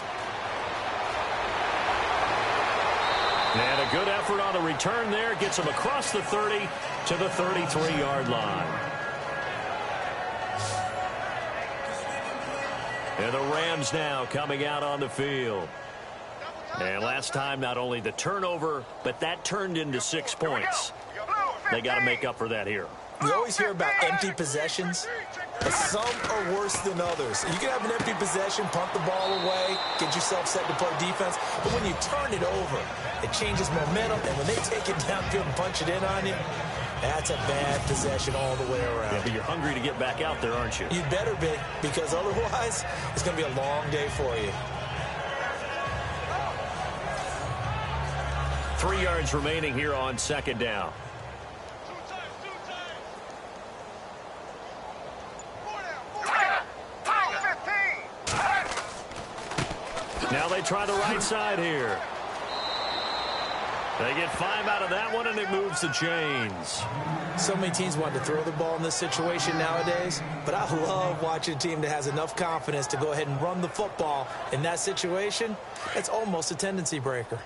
And a good effort on the return there. Gets him across the 30 to the 33-yard line. And the Rams now coming out on the field. And last time, not only the turnover, but that turned into 6 points. They got to make up for that here. We always hear about empty possessions. But some are worse than others. You can have an empty possession, punt the ball away, get yourself set to play defense. But when you turn it over, it changes momentum. And when they take it downfield and punch it in on you, that's a bad possession all the way around. Yeah, but you're hungry to get back out there, aren't you? You'd better be, because otherwise it's going to be a long day for you. 3 yards remaining here on second down. Now they try the right side here. They get 5 out of that one, and it moves the chains. So many teams want to throw the ball in this situation nowadays, but I love watching a team that has enough confidence to go ahead and run the football in that situation. It's almost a tendency breaker.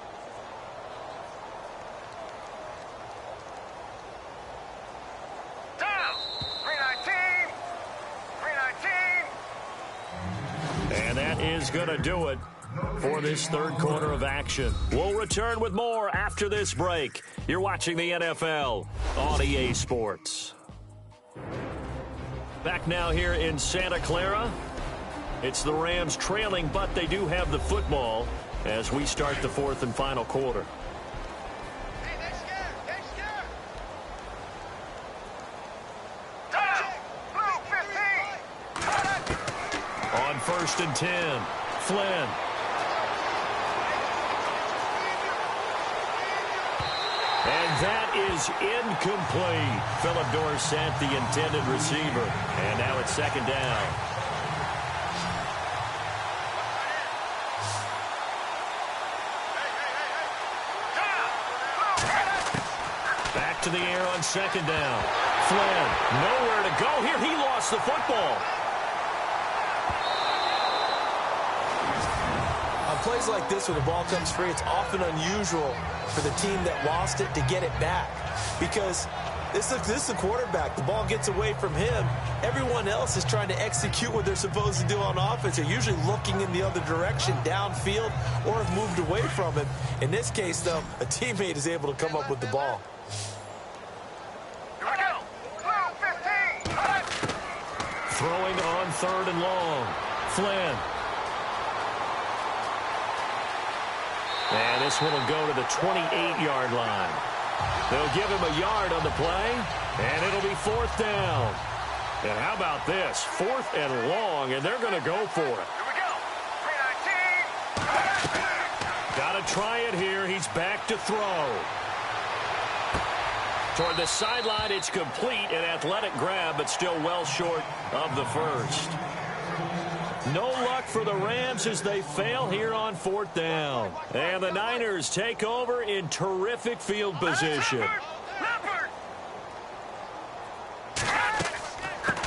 Down. 319. 319. And that is going to do it for this third quarter of action. We'll return with more after this break. You're watching the NFL on EA Sports. Back now here in Santa Clara. It's the Rams trailing, but they do have the football as we start the fourth and final quarter. Hey, they're scared. They're scared. Down. Blue 15. On 1st and 10, Flynn. And that is incomplete. Philip Dorsett, the intended receiver. And now it's second down. Back to the air on second down. Flynn, nowhere to go here. He lost the football. On plays like this where the ball comes free, it's often unusual for the team that lost it to get it back, because this is the quarterback. The ball gets away from him. Everyone else is trying to execute what they're supposed to do on offense. They're usually looking in the other direction, downfield, or have moved away from him. In this case, though, a teammate is able to come up with the ball. Here we go. Blue 15. Throwing on 3rd and long. Flynn. And this one will go to the 28-yard line. They'll give him a yard on the play, and it'll be 4th down. And how about this? 4th and long, and they're going to go for it. Here we go. 319. Got to try it here. He's back to throw. Toward the sideline, it's complete. An athletic grab, but still well short of the first. No luck for the Rams as they fail here on 4th down. And the Niners take over in terrific field position.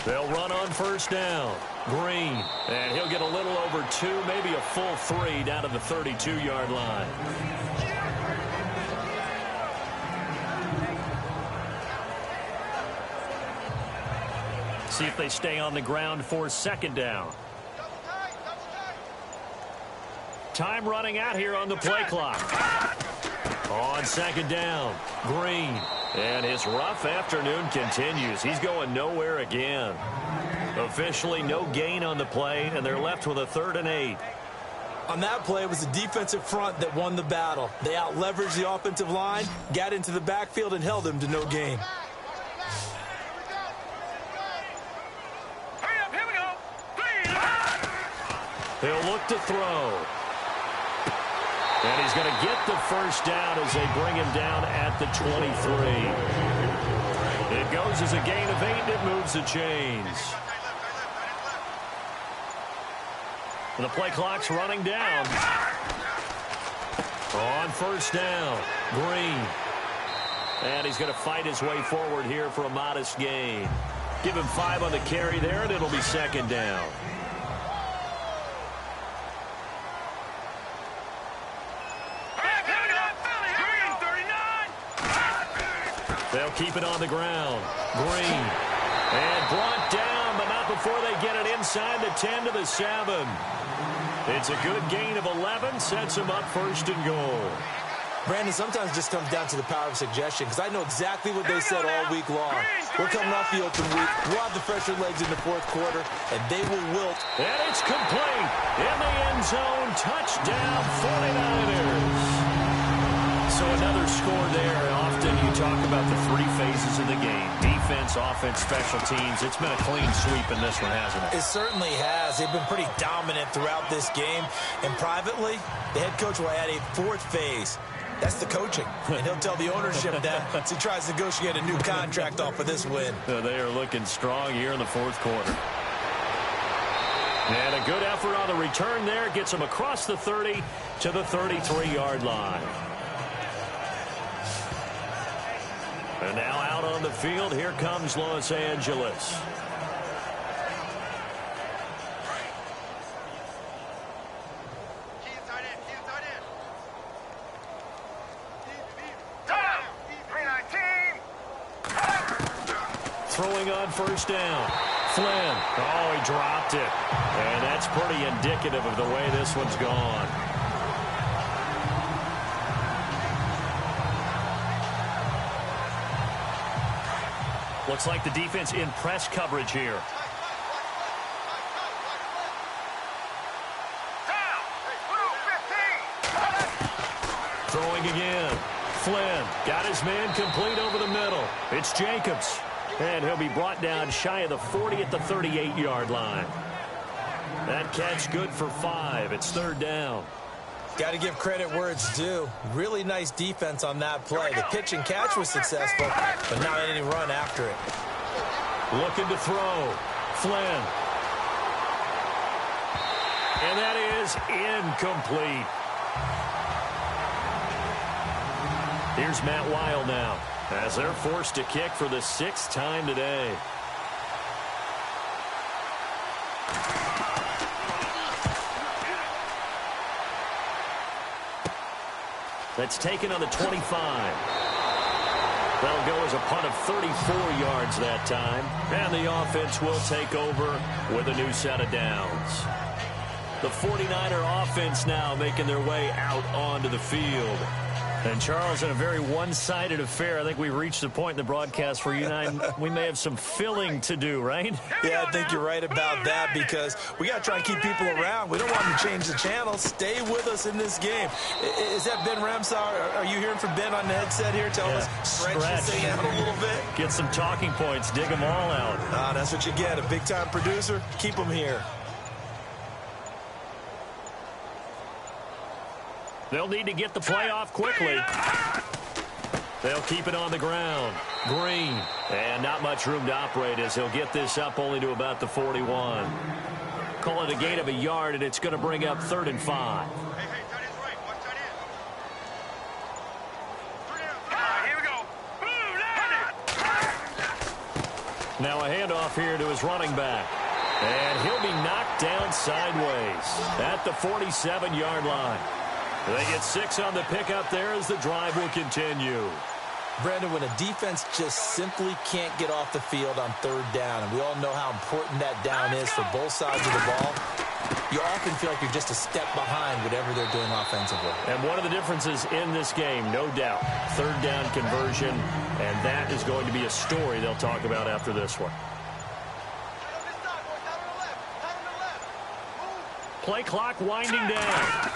They'll run on 1st down. Green. And he'll get a little over 2, maybe a full 3 down to the 32-yard line. See if they stay on the ground for 2nd down. Time running out here on the play clock. On 2nd down, Green. And his rough afternoon continues. He's going nowhere again. Officially no gain on the play, and they're left with a 3rd and 8. On that play, it was the defensive front that won the battle. They out-leveraged the offensive line, got into the backfield, and held them to no gain. Hurry up, here we go. 3. He'll look to throw. And he's going to get the 1st down as they bring him down at the 23. It goes as a gain of 8, and it moves the chains. And the play clock's running down. On 1st down, Green. And he's going to fight his way forward here for a modest gain. Give him 5 on the carry there, and it'll be 2nd down. They'll keep it on the ground. Green. And brought down, but not before they get it inside the 10 to the 7. It's a good gain of 11. Sets him up 1st and goal. Brandon, sometimes it just comes down to the power of suggestion, because I know exactly what they said all week long. We're coming off the open week. We'll have the fresher legs in the fourth quarter, and they will wilt. And it's complete. In the end zone, touchdown 49ers. So another score there. Often you talk about the three phases of the game. Defense, offense, special teams. It's been a clean sweep in this one, hasn't it? It certainly has. They've been pretty dominant throughout this game. And privately, the head coach will add a fourth phase. That's the coaching. And he'll tell the ownership that as he tries to negotiate a new contract off of this win. They are looking strong here in the fourth quarter. And a good effort on the return there. Gets them across the 30 to the 33-yard line. And now out on the field, here comes Los Angeles. Throwing on first down. Flynn. Oh, he dropped it. And that's pretty indicative of the way this one's gone. Looks like the defense in press coverage here. Throwing again. Flynn got his man complete over the middle. It's Jacobs. And he'll be brought down shy of the 40 at the 38-yard line. That catch good for 5. It's third down. Got to give credit where it's due. Really nice defense on that play. The pitch and catch was successful, but not any run after it. Looking to throw. Flynn. And that is incomplete. Here's Matt Weil now, as they're forced to kick for the 6th time today. That's taken on the 25. That'll go as a punt of 34 yards that time. And the offense will take over with a new set of downs. The 49er offense now making their way out onto the field. And, Charles, in a very one-sided affair, I think we've reached the point in the broadcast where you and I, we may have some filling to do, right? Yeah, I think you're right about that, because we got to try and keep people around. We don't want them to change the channel. Stay with us in this game. Is that Ben Ramsau? Are you hearing from Ben on the headset here? Tell us, stretch this thing out a little bit. Get some talking points. Dig them all out. That's what you get. A big-time producer. Keep them here. They'll need to get the play off quickly. They'll keep it on the ground. Green. And not much room to operate as he'll get this up only to about the 41. Call it a gain of a yard, and it's going to bring up 3rd and 5. Here we go. Now a handoff here to his running back. And he'll be knocked down sideways at the 47-yard line. They get 6 on the pickup there as the drive will continue. Brandon, when a defense just simply can't get off the field on 3rd down, and we all know how important that down is for both sides of the ball, you often feel like you're just a step behind whatever they're doing offensively. And one of the differences in this game, no doubt, 3rd down conversion, and that is going to be a story they'll talk about after this one. Play clock winding down.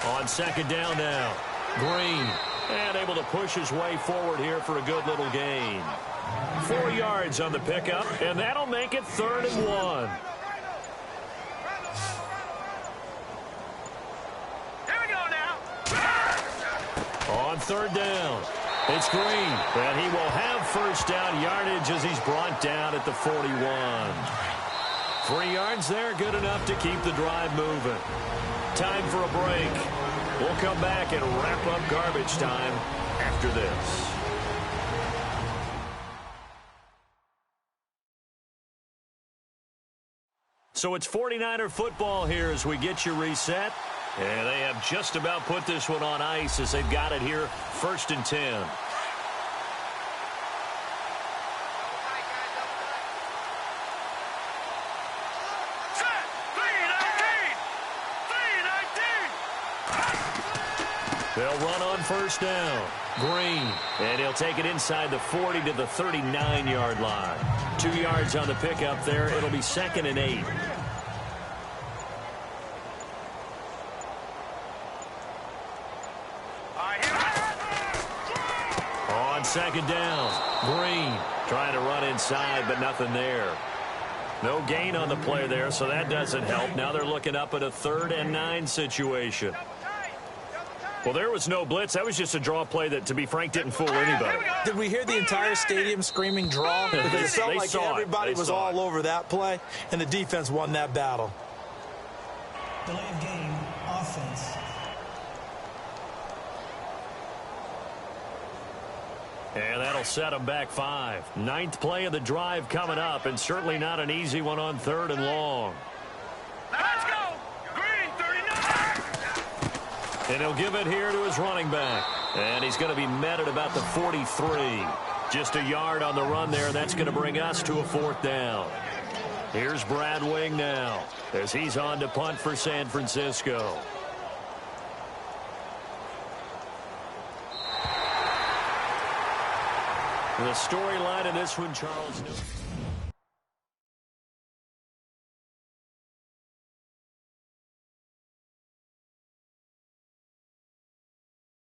On 2nd down now, Green, and able to push his way forward here for a good little gain. 4 yards on the pickup, and that'll make it 3rd and 1. Here we go now. On 3rd down, it's Green, and he will have first down yardage as he's brought down at the 41. 3 yards there, good enough to keep the drive moving. Time for a break. We'll come back and wrap up garbage time after this. So it's 49er football here as we get you reset. And they have just about put this one on ice as they've got it here, 1st and 10. They'll run on first down. Green. And he'll take it inside the 40 to the 39-yard line. 2 yards on the pickup there. It'll be 2nd and 8. On 2nd down, Green trying to run inside, but nothing there. No gain on the play there, so that doesn't help. Now they're looking up at a 3rd and 9 situation. Well, there was no blitz. That was just a draw play that, to be frank, didn't fool anybody. Did we hear the entire stadium screaming draw? Because it felt like everybody was all over that play, and the defense won that battle. Delay of game, offense. And that'll set them back 5. 9th play of the drive coming up, and certainly not an easy one on 3rd and long. Let's go! Green, 39! And he'll give it here to his running back. And he's going to be met at about the 43. Just a yard on the run there, and that's going to bring us to a 4th down. Here's Brad Wing now as he's on to punt for San Francisco. The storyline in this one, Charles.